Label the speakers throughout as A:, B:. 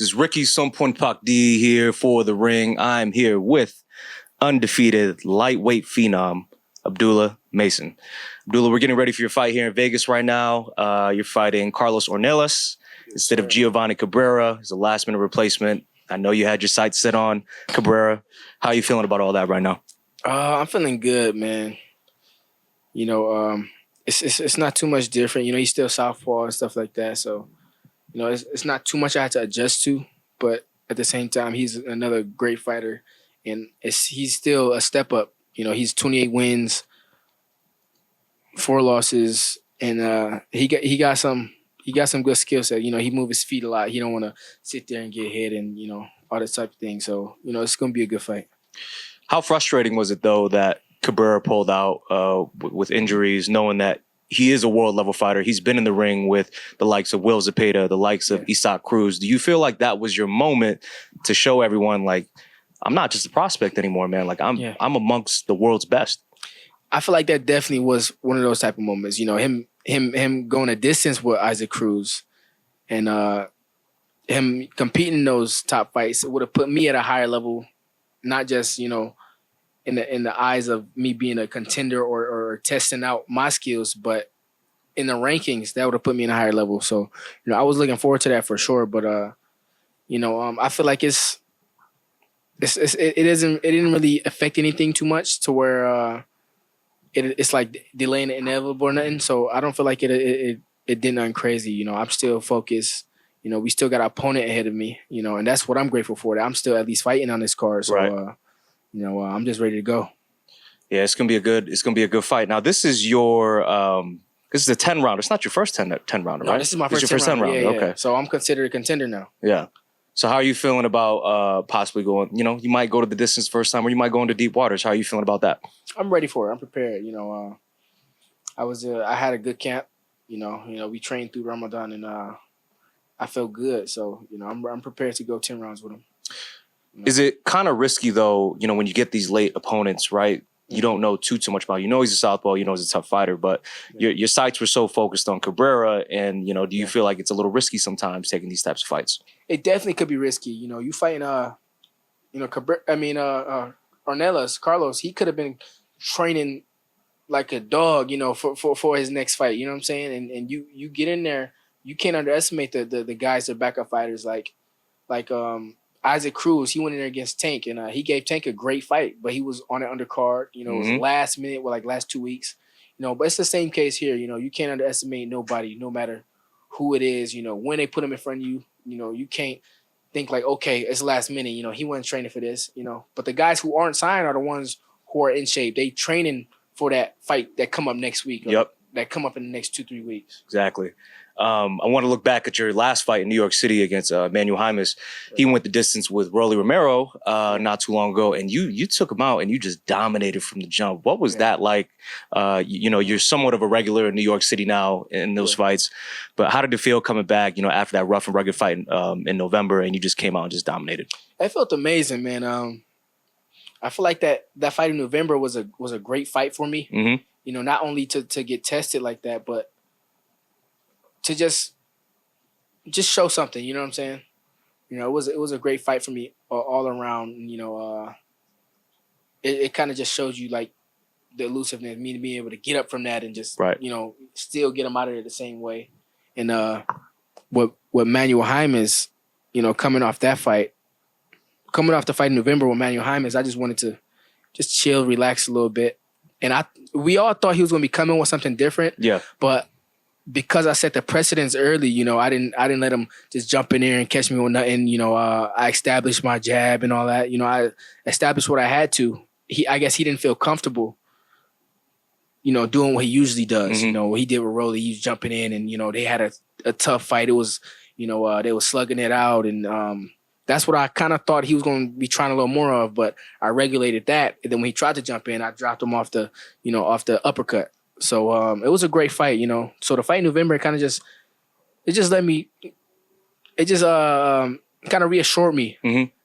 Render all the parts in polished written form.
A: This is Rikki Soumpholphakdy here for The Ring. I'm here with undefeated lightweight phenom, Abdullah Mason. Abdullah, we're getting ready for your fight here in Vegas right now. You're fighting Carlos Ornelas instead of Giovanni Cabrera. He's a last-minute replacement. I know you had your sights set on Cabrera. How are you feeling about all that right now?
B: I'm feeling good, man. You know, it's not too much different. You know, he's still southpaw and stuff like that. So, you know, it's not too much I had to adjust to. But at the same time, he's another great fighter, and he's still a step up. You know, he's 28 wins, 4 losses, and he got some good skill set. You know, he moves his feet a lot. He don't want to sit there and get hit and, you know, all that type of thing. So, you know, it's gonna be a good fight.
A: How frustrating was it though that Cabrera pulled out with injuries, knowing that he is a world-level fighter? He's been in the ring with the likes of Will Zepeda, the likes of Isaac Cruz. Do you feel like that was your moment to show everyone, like, I'm not just a prospect anymore, man. Like, I'm amongst the world's best?
B: I feel like that definitely was one of those type of moments. You know, him going a distance with Isaac Cruz and him competing in those top fights, it would have put me at a higher level, not just, you know, in the eyes of me being a contender or testing out my skills, but in the rankings, that would have put me in a higher level. So, you know, I was looking forward to that for sure. But you know, I feel like it didn't really affect anything too much to where it's like delaying the inevitable or nothing. So I don't feel like it did nothing crazy. You know, I'm still focused. You know, we still got an opponent ahead of me. You know, and that's what I'm grateful for. That I'm still at least fighting on this card. So.
A: Right.
B: You know, I'm just ready to go.
A: Yeah, it's gonna be a good fight. Now, this is your this is a 10 rounder. It's not your first 10 rounder, right?
B: No, this is my first
A: 10 rounder.
B: Yeah.
A: Okay.
B: So I'm considered a contender now.
A: Yeah. So how are you feeling about possibly going? You know, you might go to the distance first time, or you might go into deep waters. How are you feeling about that?
B: I'm ready for it. I'm prepared. You know, I had a good camp. You know, we trained through Ramadan, and I felt good. So, you know, I'm prepared to go 10 rounds with him.
A: Is it kind of risky though, you know, when you get these late opponents, right? You don't know too much about. You know he's a southpaw, you know he's a tough fighter, but your sights were so focused on Cabrera, and you know, do you feel like it's a little risky sometimes taking these types of fights?
B: It definitely could be risky. You know, you fighting you know, Ornelas, Carlos, he could have been training like a dog, you know, for his next fight. You know what I'm saying? And you get in there, you can't underestimate the guys, the backup fighters like Isaac Cruz. He went in there against Tank, and he gave Tank a great fight, but he was on an undercard. You know, it was last minute, like last 2 weeks. You know, but it's the same case here. You know, you can't underestimate nobody, no matter who it is. You know, when they put him in front of you, you know, you can't think like, okay, it's last minute. You know, he wasn't training for this. You know, but the guys who aren't signed are the ones who are in shape. They training for that fight that come up next week. That come up in the next 2-3 weeks.
A: Exactly. I want to look back at your last fight in New York City against Manuel Jaimes. He went the distance with Romero not too long ago, and you took him out and you just dominated from the jump. What was that like? You know, you're somewhat of a regular in New York City now in those fights, but how did it feel coming back, you know, after that rough and rugged fight in November, and you just came out and just dominated?
B: It felt amazing, man. I feel like that fight in November was a great fight for me.
A: Mm-hmm.
B: You know, not only to get tested like that, but to just show something, you know what I'm saying? You know, it was a great fight for me all around. You know, it kind of just shows you like the elusiveness, me being able to get up from that and just you know, still get them out of there the same way. And what Manuel Jaimes, you know, coming off the fight in November with Manuel Jaimes, I just wanted to just chill, relax a little bit, and we all thought he was going to be coming with something different.
A: Yeah,
B: but because I set the precedence early, you know, I didn't let him just jump in there and catch me with nothing. You know, I established my jab and all that. You know, I established what I had to. I guess he didn't feel comfortable, you know, doing what he usually does.
A: Mm-hmm.
B: You know, what he did with Rolly, he was jumping in, and you know, they had a tough fight. It was, you know, they were slugging it out, and that's what I kind of thought he was going to be trying a little more of. But I regulated that, and then when he tried to jump in, I dropped him off the uppercut. So it was a great fight, you know. So the fight in November kind of just kind of reassured me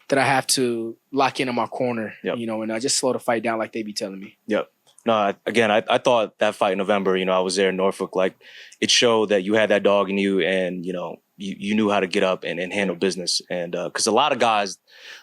B: that I have to lock in on my corner, you know, and just slow the fight down like they be telling me.
A: Yep. No, again, I thought that fight in November, you know, I was there in Norfolk, like it showed that you had that dog in you, and, you know, you knew how to get up and handle business. And because a lot of guys,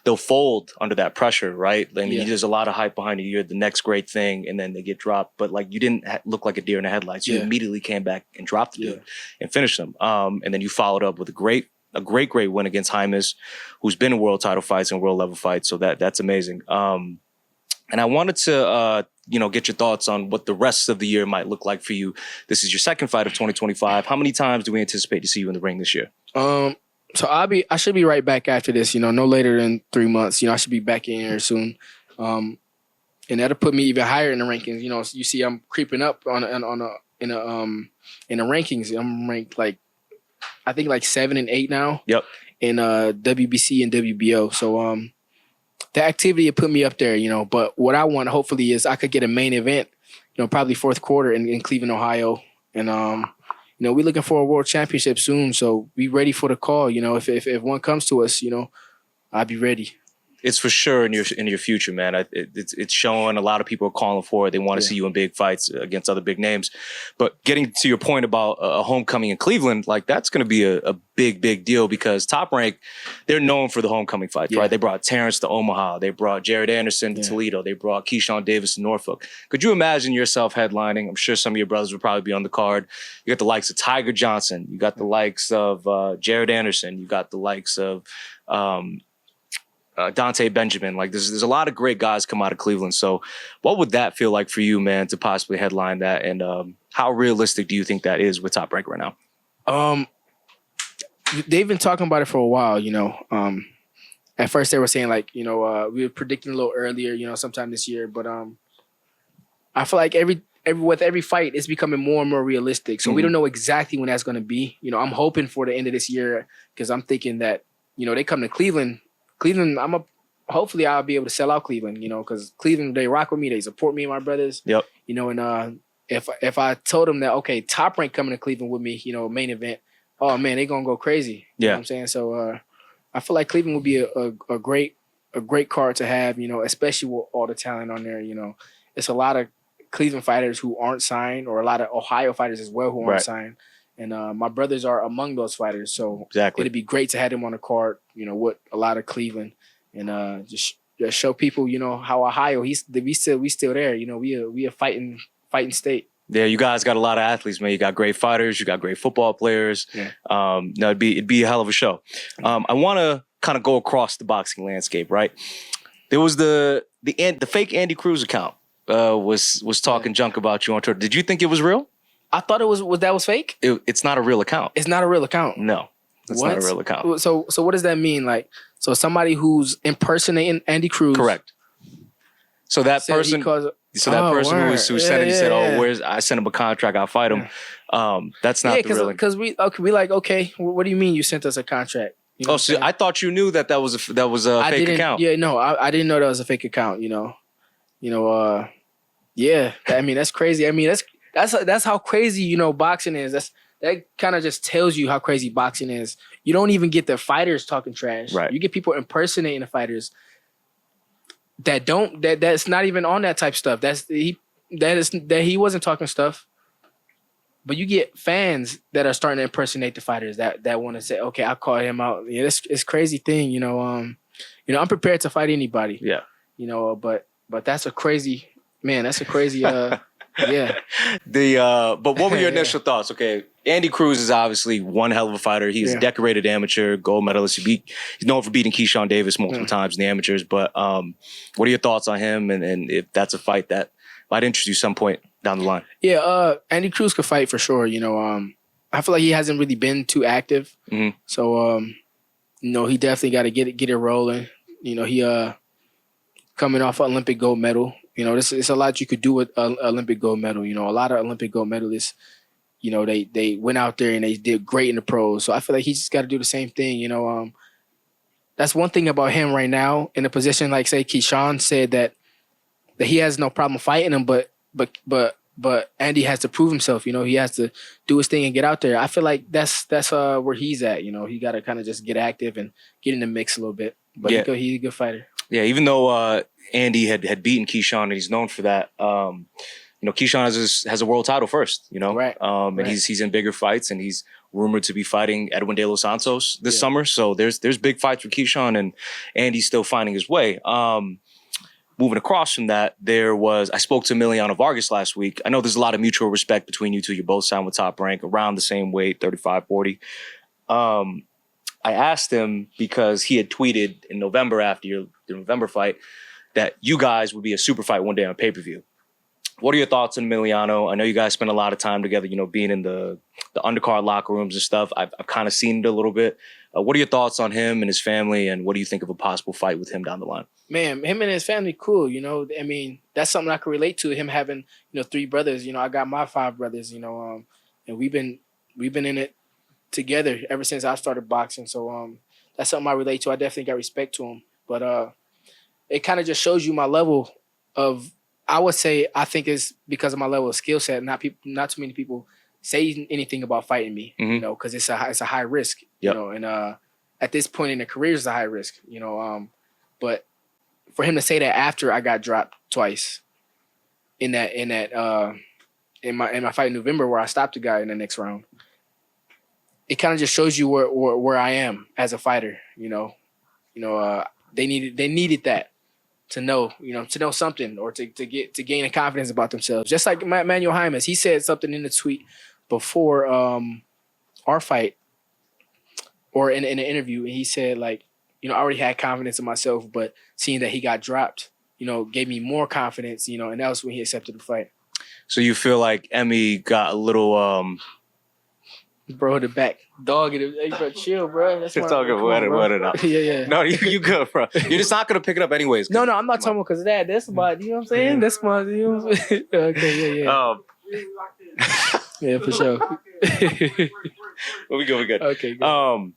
A: they'll fold under that pressure, right? I mean, there's a lot of hype behind you. You're the next great thing, and then they get dropped. But like, you didn't look like a deer in the headlights. You immediately came back and dropped the dude and finished him. And then you followed up with a great win against Jaimes, who's been in world title fights and world level fights. So that's amazing. And I wanted to, get your thoughts on what the rest of the year might look like for you. This is your second fight of 2025. How many times do we anticipate to see you in the ring this year?
B: So I should be right back after this. No later than 3 months. I should be back in here soon. And that'll put me even higher in the rankings. You see, I'm creeping up in the rankings. I'm ranked I think 7 and 8 now.
A: Yep.
B: In WBC and WBO. So the activity put me up there, But what I want, hopefully, is I could get a main event, probably fourth quarter in Cleveland, Ohio. And, we're looking for a world championship soon. So be ready for the call. If one comes to us, I'll be ready.
A: It's for sure in your future, man. It's showing. A lot of people are calling for it. They want to see you in big fights against other big names. But getting to your point about a homecoming in Cleveland, that's going to be a big deal because Top Rank, they're known for the homecoming fights, right? They brought Terrence to Omaha. They brought Jared Anderson to Toledo. They brought Keyshawn Davis to Norfolk. Could you imagine yourself headlining? I'm sure some of your brothers would probably be on the card. You got the likes of Tiger Johnson. You got the likes of Jared Anderson. You got the likes of Dante Benjamin. There's a lot of great guys come out of Cleveland. So what would that feel like for you, man, to possibly headline that? And how realistic do you think that is with Top Rank right now?
B: They've been talking about it for a while, At first they were saying we were predicting a little earlier, sometime this year. But I feel like with every fight, it's becoming more and more realistic. So we don't know exactly when that's going to be. I'm hoping for the end of this year because I'm thinking that, they come to Cleveland, hopefully I'll be able to sell out Cleveland, because Cleveland, they rock with me. They support me and my brothers.
A: Yep.
B: And if I told them that, okay, Top Rank coming to Cleveland with me, main event, oh man, they going to go crazy. You know what I'm saying? So I feel like Cleveland would be a great card to have, especially with all the talent on there. It's a lot of Cleveland fighters who aren't signed, or a lot of Ohio fighters as well who aren't signed. And my brothers are among those fighters. So it'd be great to have them on the card, with a lot of Cleveland. And just show people, how Ohio, we still there. We a fighting state.
A: Yeah, you guys got a lot of athletes, man. You got great fighters. You got great football players. Yeah. It'd be a hell of a show. I want to kind of go across the boxing landscape, right? There was the fake Andy Cruz account was talking junk about you on Twitter. Did you think it was real?
B: I thought it was fake.
A: It's not a real account.
B: It's not a real account.
A: No, it's not a real account.
B: So what does that mean? So somebody who's impersonating Andy Cruz.
A: Correct. So that person. Who said it, he said, I sent him a contract, I'll fight him. That's not the real.
B: Because we okay, what do you mean you sent us a contract?
A: So I thought you knew that was a fake account.
B: Yeah, no, I didn't know that was a fake account. Yeah. I mean, that's crazy. I mean, that's how crazy boxing is. That kind of just tells you how crazy boxing is. You don't even get the fighters talking trash.
A: Right.
B: You get people impersonating the fighters that's not even on that type stuff. He wasn't talking stuff. But you get fans that are starting to impersonate the fighters that want to say, okay, I'll call him out. Yeah, it's crazy thing, I'm prepared to fight anybody.
A: Yeah.
B: But that's a crazy yeah.
A: But what were your initial thoughts? Okay, Andy Cruz is obviously one hell of a fighter. He's a decorated amateur, gold medalist. He's known for beating Keyshawn Davis multiple times in the amateurs. But what are your thoughts on him? And if that's a fight that might interest you some point down the line?
B: Yeah, Andy Cruz could fight for sure. I feel like he hasn't really been too active. Mm-hmm. So he definitely got to get it rolling. He coming off an Olympic gold medal. It's a lot you could do with an Olympic gold medal. A lot of Olympic gold medalists, they went out there and they did great in the pros. So I feel like he just got to do the same thing. That's one thing about him right now in a position like, say, Keyshawn said that he has no problem fighting him, but Andy has to prove himself. He has to do his thing and get out there. I feel like that's where he's at. He got to kind of just get active and get in the mix a little bit. But he's a good fighter.
A: Yeah, even though Andy had beaten Keyshawn and he's known for that, Keyshawn has a world title first,
B: Right.
A: and
B: Right.
A: he's in bigger fights, and he's rumored to be fighting Edwin De Los Santos this summer. So there's big fights for Keyshawn, and he's still finding his way. Moving across from that, I spoke to Emiliano Vargas last week. I know there's a lot of mutual respect between you two. You're both signed with Top Rank, around the same weight, 35, 40. I asked him because he had tweeted in November after the November fight that you guys would be a super fight one day on pay-per-view. What are your thoughts on Emiliano? I know you guys spend a lot of time together, being in the undercard locker rooms and stuff. I've kind of seen it a little bit. What are your thoughts on him and his family, and what do you think of a possible fight with him down the line?
B: Man, him and his family, cool. I mean, that's something I can relate to. Him having, 3 brothers. I got my 5 brothers. And we've been in it together ever since I started boxing. So that's something I relate to. I definitely got respect to him. But it kind of just shows you my level of. I would say I think it's because of my level of skill set. Not too many people say anything about fighting me. Because it's a high risk.
A: Yep.
B: And at this point in the career, it's a high risk. But for him to say that after I got dropped twice in my fight in November where I stopped the guy in the next round, it kind of just shows you where I am as a fighter. They needed that to know something, or to gain a confidence about themselves. Just like Manuel Jaimes, he said something in the tweet before our fight or in an interview, and he said like, I already had confidence in myself, but seeing that he got dropped, gave me more confidence, and that was when he accepted the fight.
A: So you feel like Emmy got a little
B: Bro, the back dog. Hey, bro, chill, bro. That's
A: Just talking what it up.
B: Yeah.
A: No, you good, bro. You're just not gonna pick it up anyways.
B: No, I'm not talking because of that. That's about, you know what I'm saying? That's my, Okay, yeah. Yeah, for sure.
A: Well, we good.
B: Okay, good.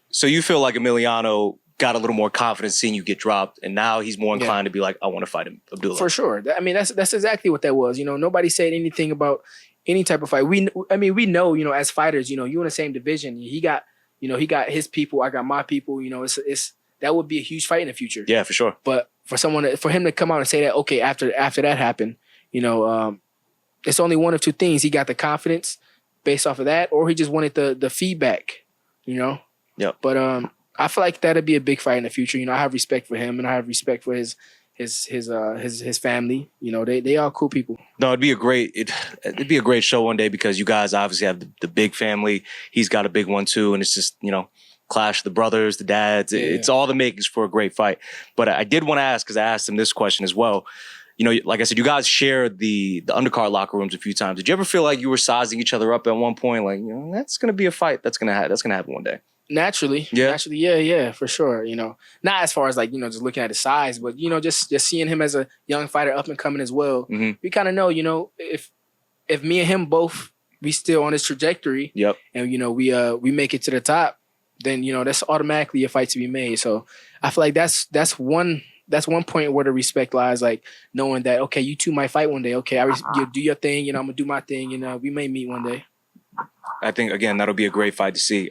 A: So you feel like Emiliano got a little more confidence seeing you get dropped, and now he's more inclined to be like, I want to fight him, Abdullah.
B: For sure. I mean, that's exactly what that was. Nobody said anything about any type of fight. We know, as fighters, you in the same division. He got his people. I got my people. It's that would be a huge fight in the future.
A: Yeah, for sure.
B: But for him to come out and say that, okay, after that happened, it's only one of two things. He got the confidence based off of that, or he just wanted the feedback.
A: Yeah.
B: But I feel like that'd be a big fight in the future. I have respect for him, and I have respect for his family. They are cool people.
A: No, it'd be a great show one day, because you guys obviously have the big family. He's got a big one too, and it's just clash of the brothers, the dads.
B: Yeah.
A: It's all the makings for a great fight. But I did want to ask, because I asked him this question as well. Like I said, you guys shared the undercard locker rooms a few times. Did you ever feel like you were sizing each other up at one point? Like, that's gonna be a fight that's gonna happen one day.
B: Naturally, yeah, for sure. Not as far as like, just looking at his size, but just seeing him as a young fighter up and coming as well.
A: Mm-hmm.
B: We kind of know, if me and him both, we still on this trajectory.
A: Yep.
B: And we make it to the top, then that's automatically a fight to be made. So I feel like that's one point where the respect lies, like knowing that, okay, you two might fight one day. Okay, you do your thing, I'm gonna do my thing, we may meet one day.
A: I think, again, that'll be a great fight to see.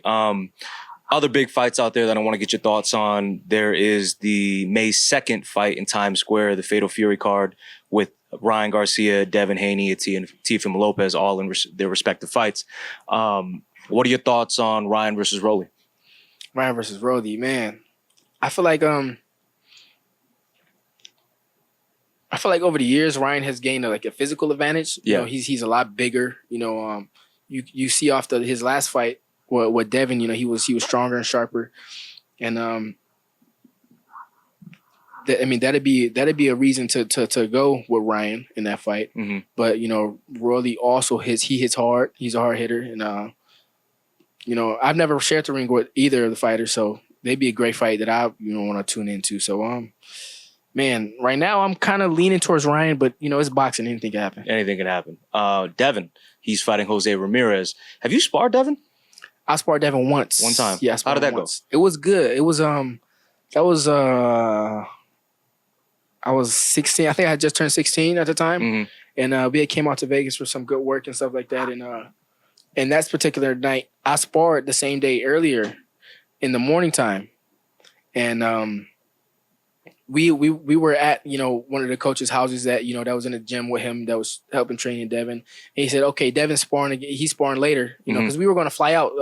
A: Other big fights out there that I want to get your thoughts on. There is the May 2nd fight in Times Square, the Fatal Fury card, with Ryan Garcia, Devin, Haney, and Teofimo Lopez, all in their respective fights. What are your thoughts on Ryan versus Rolly?
B: Ryan versus Rolly, man. I feel like over the years, Ryan has gained a physical advantage. He's a lot bigger. You see off his last fight with Devin, he was stronger and sharper, and that'd be a reason to go with Ryan in that fight.
A: Mm-hmm.
B: But Rolly also hits hard. He's a hard hitter, and I've never shared the ring with either of the fighters, so they'd be a great fight that I want to tune into. So man, right now I'm kind of leaning towards Ryan, but it's boxing. Anything can happen.
A: Anything can happen. Devin, he's fighting Jose Ramirez. Have you sparred Devin?
B: I sparred Devin once.
A: One time.
B: Yeah,
A: how did that
B: once. Go? It was good. It was I was 16. I think I had just turned 16 at the time.
A: Mm-hmm.
B: And we came out to Vegas for some good work and stuff like that. And that particular night, I sparred the same day earlier in the morning time. And we were at, one of the coaches' houses that, that was in the gym with him that was helping training Devin. And he said, okay, Devin's sparring again. He's sparring later, because we were going to fly out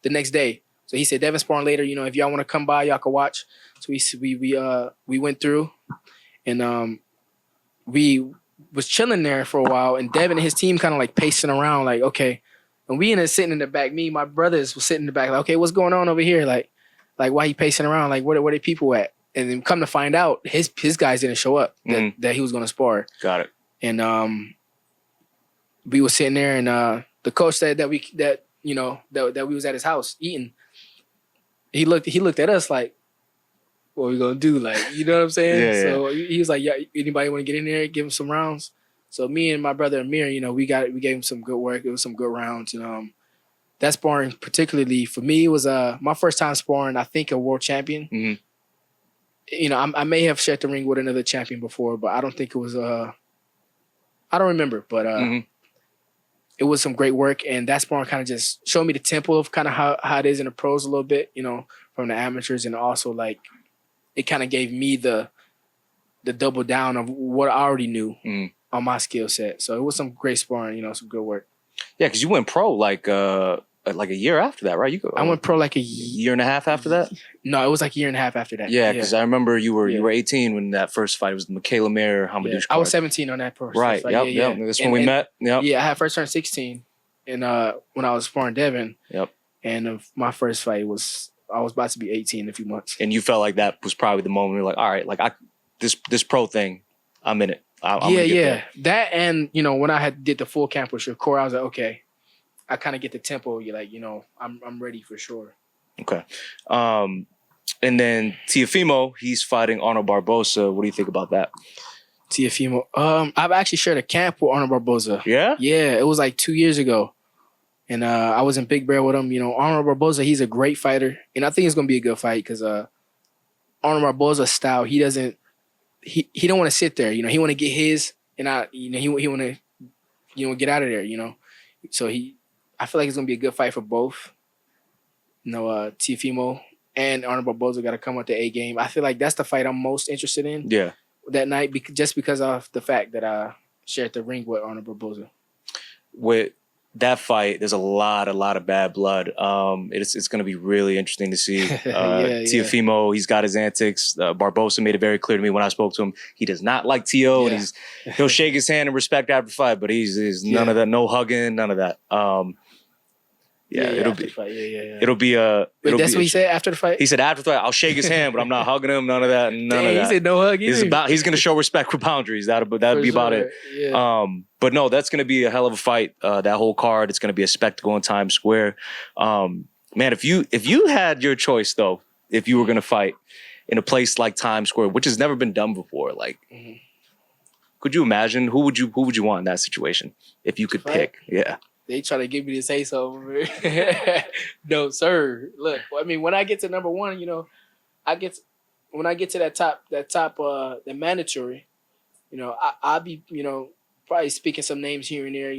B: the next day. So he said, Devin's sparring later, if y'all want to come by, y'all can watch. So we went through and we was chilling there for a while, and Devin and his team kind of like pacing around like, okay. And we ended up sitting in the back. Me and my brothers were sitting in the back like, okay, what's going on over here? Like why he pacing around? Like where the people at? And then come to find out, his guys didn't show up that he was going to spar. Got it. And we were sitting there, and the coach said that we was at his house eating. He looked at us like, what are we gonna do? Like, you know what I'm saying? So he was like, yeah, anybody want to get in there, give him some rounds? So me and my brother Amir, we gave him some good work. It was some good rounds, and that sparring particularly for me was my first time sparring. I think a world champion. Mm-hmm. I may have shared the ring with another champion before, but I don't think it was. I don't remember, but it was some great work, and that sparring kind of just showed me the tempo of kind of how it is in the pros a little bit, from the amateurs, and also like it kind of gave me the double down of what I already knew on my skill set. So it was some great sparring, some good work. Yeah, because you went pro like a year after that, right? I went pro like a year and a half after that. No, it was like a year and a half after that. Yeah, because I remember you were 18 when that first fight. It was the Michaela Mayer Hamadouche. I was 17 on that first fight. Right. Yep. That's when we met. Yep. Yeah, I had first turned 16, and when I was sparring Devin. Yep. And my first fight I was about to be 18 in a few months. And you felt like that was probably the moment you're like, all right, like this pro thing, I'm in it. I'm yeah. That, and when I did the full camp with Shakur, I was like, okay, I kind of get the tempo. You're like, I'm ready for sure. Okay. And then Teofimo, he's fighting Arnold Barboza. What do you think about that? Teofimo. I've actually shared a camp with Arnold Barboza. Yeah? Yeah, it was like 2 years ago. And I was in Big Bear with him. Arnold Barboza, he's a great fighter. And I think it's going to be a good fight because Arnold Barboza's style, he don't want to sit there. He want to get his, and he want to, get out of there, So I feel like it's going to be a good fight for both. Teofimo and Arnold Barboza got to come with the A game. I feel like that's the fight I'm most interested in. Yeah. That night, just because of the fact that I shared the ring with Arnold Barboza. With that fight, there's a lot of bad blood. It's going to be really interesting to see. Teofimo, he's got his antics. Barboza made it very clear to me when I spoke to him. He does not like Teo, and he'll shake his hand and respect after the fight, but he's none of that, no hugging, none of that. It'll be that's what he said after the fight? He said after the fight, I'll shake his hand, but I'm not hugging him, none of that, none of that. He said no hug either. He's going to show respect for boundaries. That'd be about it. Yeah. But no, that's going to be a hell of a fight. That whole card, it's going to be a spectacle in Times Square. Man, if you had your choice though, if you were going to fight in a place like Times Square, which has never been done before, like, could you imagine who would you want in that situation if you could pick? Yeah. They try to get me to say so. No, sir. Look, I mean, when I get to number one, when I get to that top, the mandatory, I'll be, probably speaking some names here and there,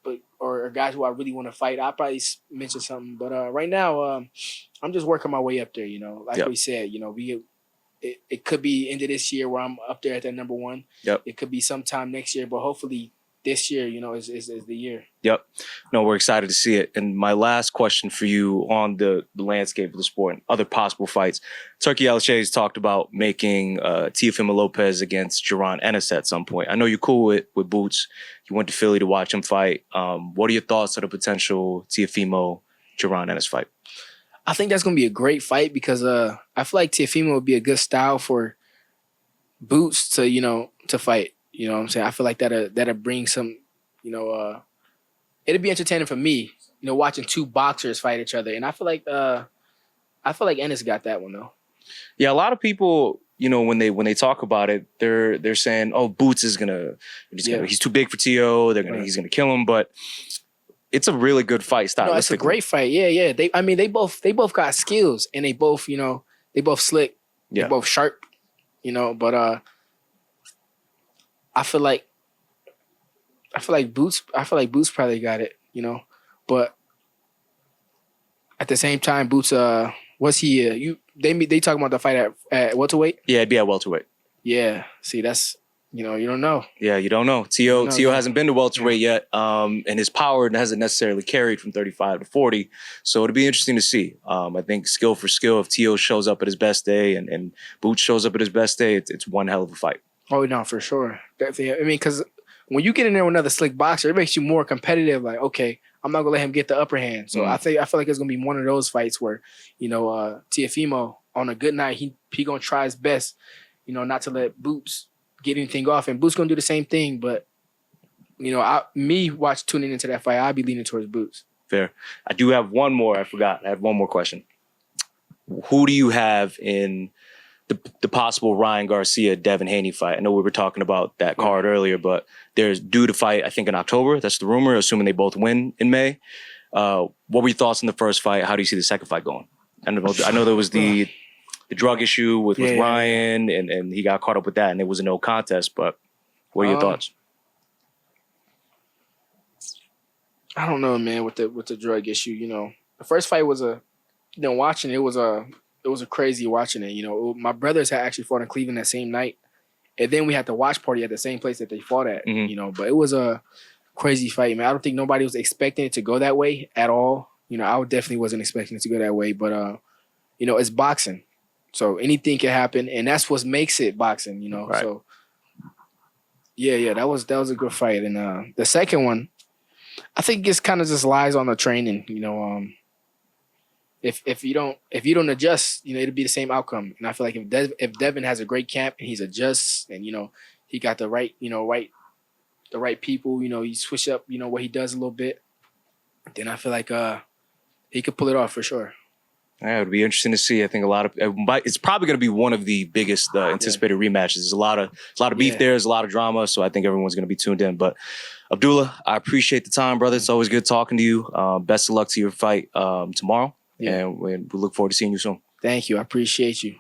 B: but or guys who I really want to fight. I'll probably mention something. But right now, I'm just working my way up there. Like we said, it could be end of this year where I'm up there at that number one. Yep. It could be sometime next year, but hopefully this year, is the year. Yep. No, we're excited to see it. And my last question for you on the landscape of the sport and other possible fights. Turki Al-Shay's talked about making Teofimo Lopez against Jaron Ennis at some point. I know you're cool with Boots. You went to Philly to watch him fight. What are your thoughts on the potential Teofimo-Jaron Ennis fight? I think that's going to be a great fight because I feel like Teofimo would be a good style for Boots to fight. You know what I'm saying? I feel like that'll bring some, it'd be entertaining for me, watching two boxers fight each other. And I feel like Ennis got that one though. Yeah, a lot of people, when they talk about it, they're saying, "Oh, Boots is he's too big for Teo. He's gonna kill him." But it's a really good fight. No, it's a great fight. Yeah. They both got skills, and they both slick. Yeah. They both sharp. But I feel like Boots probably got it, But at the same time, Boots, what's he? they talking about the fight at welterweight.
A: Yeah, it'd be at welterweight.
B: Yeah. See, that's you don't know.
A: Yeah, you don't know. Teo
B: No.
A: hasn't been to welterweight yet, and his power hasn't necessarily carried from 35 to 40. So it'll be interesting to see. I think skill for skill, if Teo shows up at his best day and Boots shows up at his best day, it's one hell of a fight.
B: Oh no, for sure. Definitely. I mean, because when you get in there with another slick boxer, it makes you more competitive. Like, okay, I'm not gonna let him get the upper hand. So I feel like it's gonna be one of those fights where, Teofimo on a good night, he gonna try his best, not to let Boots get anything off, and Boots gonna do the same thing. But tuning into that fight, I'd be leaning towards Boots.
A: Fair. I do have one more. I forgot. I have one more question. Who do you have in the possible Ryan Garcia Devin Haney fight? I know we were talking about that card earlier, but there's due to fight, I think, in October. That's the rumor, assuming they both win in May. What were your thoughts on the first fight? How do you see the second fight going? I know there was the drug issue with Ryan, and he got caught up with that, and it was a no contest. But what are your thoughts?
B: I don't know, man. With the drug issue, the first fight was watching it was a crazy watching it. My brothers had actually fought in Cleveland that same night, and then we had the watch party at the same place that they fought at. But it was a crazy fight, man. I don't think nobody was expecting it to go that way at all. I definitely wasn't expecting it to go that way. But it's boxing. So anything can happen, and that's what makes it boxing,
A: Right.
B: So that was a good fight. And the second one, I think it kind of just lies on the training, If you don't adjust, it'll be the same outcome. And I feel like if Devin has a great camp and he's adjusts and he got the right people, he switch up, what he does a little bit, then I feel like he could pull it off for sure.
A: Yeah, it would be interesting to see. I think it's probably going to be one of the biggest anticipated rematches. There's a lot of beef there. There's a lot of drama. So I think everyone's going to be tuned in. But Abdullah, I appreciate the time, brother. It's always good talking to you. Best of luck to your fight tomorrow. Yeah. And we look forward to seeing you soon.
B: Thank you. I appreciate you.